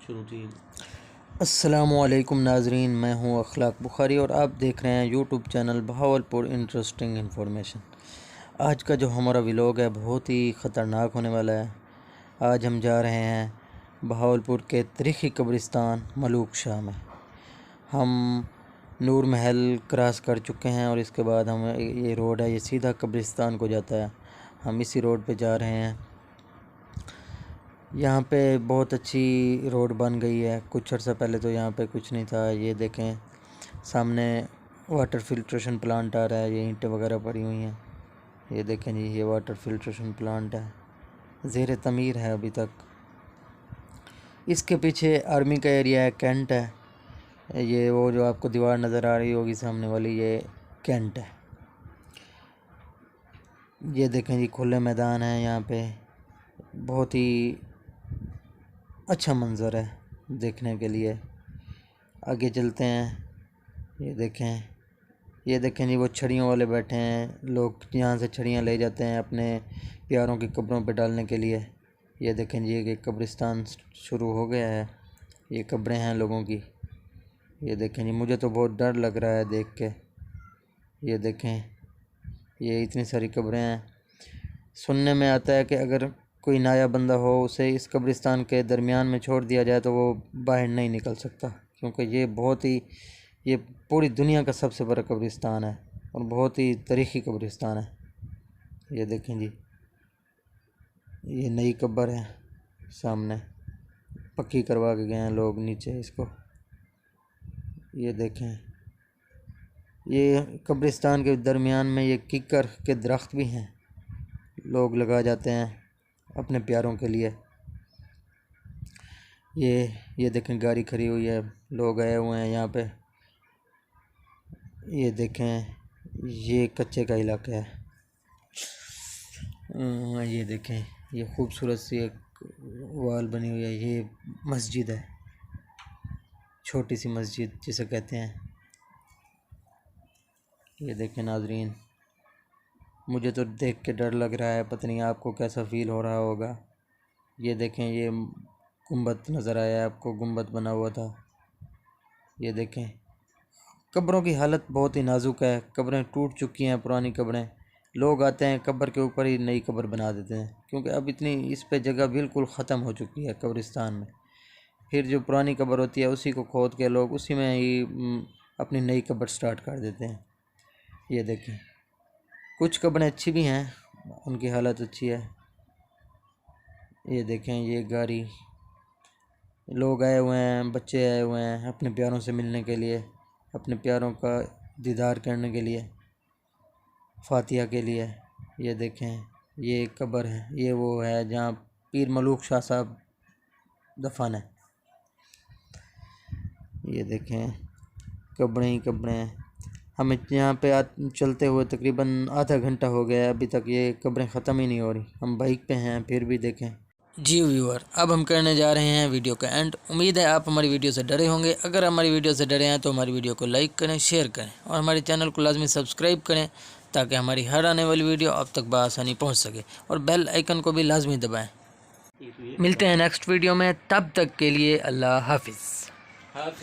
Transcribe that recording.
शुरू थी। अस्सलामुअलैकुम नाजरीन, मैं हूं अखलाक बुखारी और आप देख रहे हैं YouTube channel Bahawalpur interesting information. आज का जो हमारा व्लॉग है बहुत ही ख़तरनाक होने वाला है। आज हम जा रहे हैं बहावलपुर के तारीख़ी कब्रिस्तान मलूक शाह में। हम नूर महल क्रॉस कर चुके हैं और इसके बाद हम ये रोड है, ये सीधा कब्रिस्तान को जाता है। हम इसी रोड पे जा रहे हैं। यहाँ पे बहुत अच्छी रोड बन गई है। कुछ अर्सा पहले तो यहाँ पे कुछ नहीं था। ये देखें सामने वाटर फिल्ट्रेशन प्लांट आ रहा है, ये ईंटें वगैरह पड़ी हुई हैं। ये देखें जी, ये वाटर फिल्ट्रेशन प्लांट है, ज़ेर तमीर है अभी तक। इसके पीछे आर्मी का एरिया है, कैंट है। ये वो जो आपको दीवार नज़र आ रही होगी सामने वाली, ये कैंट है। ये देखें जी, खुले मैदान है यहाँ पे, बहुत ही अच्छा मंज़र है देखने के लिए। आगे चलते हैं। ये देखें जी, वो छड़ियों वाले बैठे हैं। लोग यहाँ से छड़ियाँ ले जाते हैं अपने प्यारों की कब्रों पे डालने के लिए। ये देखें जी, ये कब्रिस्तान शुरू हो गया है। ये कब्रें हैं लोगों की। ये देखें जी, मुझे तो बहुत डर लग रहा है देख के। ये देखें, ये इतनी सारी कब्रें हैं। सुनने में आता है कि अगर कोई नया बंदा हो, उसे इस कब्रिस्तान के दरमियान में छोड़ दिया जाए तो वो बाहर नहीं निकल सकता, क्योंकि ये पूरी दुनिया का सबसे बड़ा कब्रिस्तान है और बहुत ही तारीख़ी कब्रिस्तान है। ये देखें जी, ये नई कब्र है सामने, पक्की करवा के गए हैं लोग नीचे इसको। ये देखें, ये कब्रिस्तान के दरमियान में ये किक्कर के दरख्त भी हैं, लोग लगा जाते हैं अपने प्यारों के लिए। ये देखें, गाड़ी खड़ी हुई है, लोग आए हुए हैं यहाँ पे। ये देखें, ये कच्चे का इलाका है। ये देखें, ये खूबसूरत सी एक वाल बनी हुई है। ये मस्जिद है, छोटी सी मस्जिद जिसे कहते हैं। ये देखें नाजरीन, मुझे तो देख के डर लग रहा है, पता नहीं आपको कैसा फ़ील हो रहा होगा। ये देखें, ये गुंबद नज़र आया आपको, गुंबद बना हुआ था। ये देखें, कब्रों की हालत बहुत ही नाजुक है। कब्रें टूट चुकी हैं, पुरानी कब्रें। लोग आते हैं कब्र के ऊपर ही नई कब्र बना देते हैं, क्योंकि अब इतनी इस पे जगह बिल्कुल ख़त्म हो चुकी है कब्रिस्तान में। फिर जो पुरानी कब्र होती है उसी को खोद के लोग उसी में ही अपनी नई कब्र स्टार्ट कर देते हैं। ये देखें, कुछ कब्रें अच्छी भी हैं, उनकी हालत अच्छी है। ये देखें, ये गाड़ी, लोग आए हुए हैं, बच्चे आए हुए हैं अपने प्यारों से मिलने के लिए, अपने प्यारों का दीदार करने के लिए, फातिहा के लिए। ये देखें, ये कब्र है, ये वो है जहाँ पीर मलूक शाह साहब दफन है। ये देखें, कब्रें ही कब्रें। हमें यहाँ पे चलते हुए तकरीबन आधा घंटा हो गया है, अभी तक ये कब्रें ख़त्म ही नहीं हो रही। हम बाइक पे हैं फिर भी देखें। जी व्यूअर, अब हम करने जा रहे हैं वीडियो का एंड। उम्मीद है आप हमारी वीडियो से डरे होंगे। अगर हमारी वीडियो से डरे हैं तो हमारी वीडियो को लाइक करें, शेयर करें और हमारे चैनल को लाजमी सब्सक्राइब करें, ताकि हमारी हर आने वाली वीडियो आप तक बआसानी पहुंच सके, और बेल आइकन को भी लाजमी दबाएं। मिलते हैं नेक्स्ट वीडियो में, तब तक के लिए अल्लाह हाफिज़।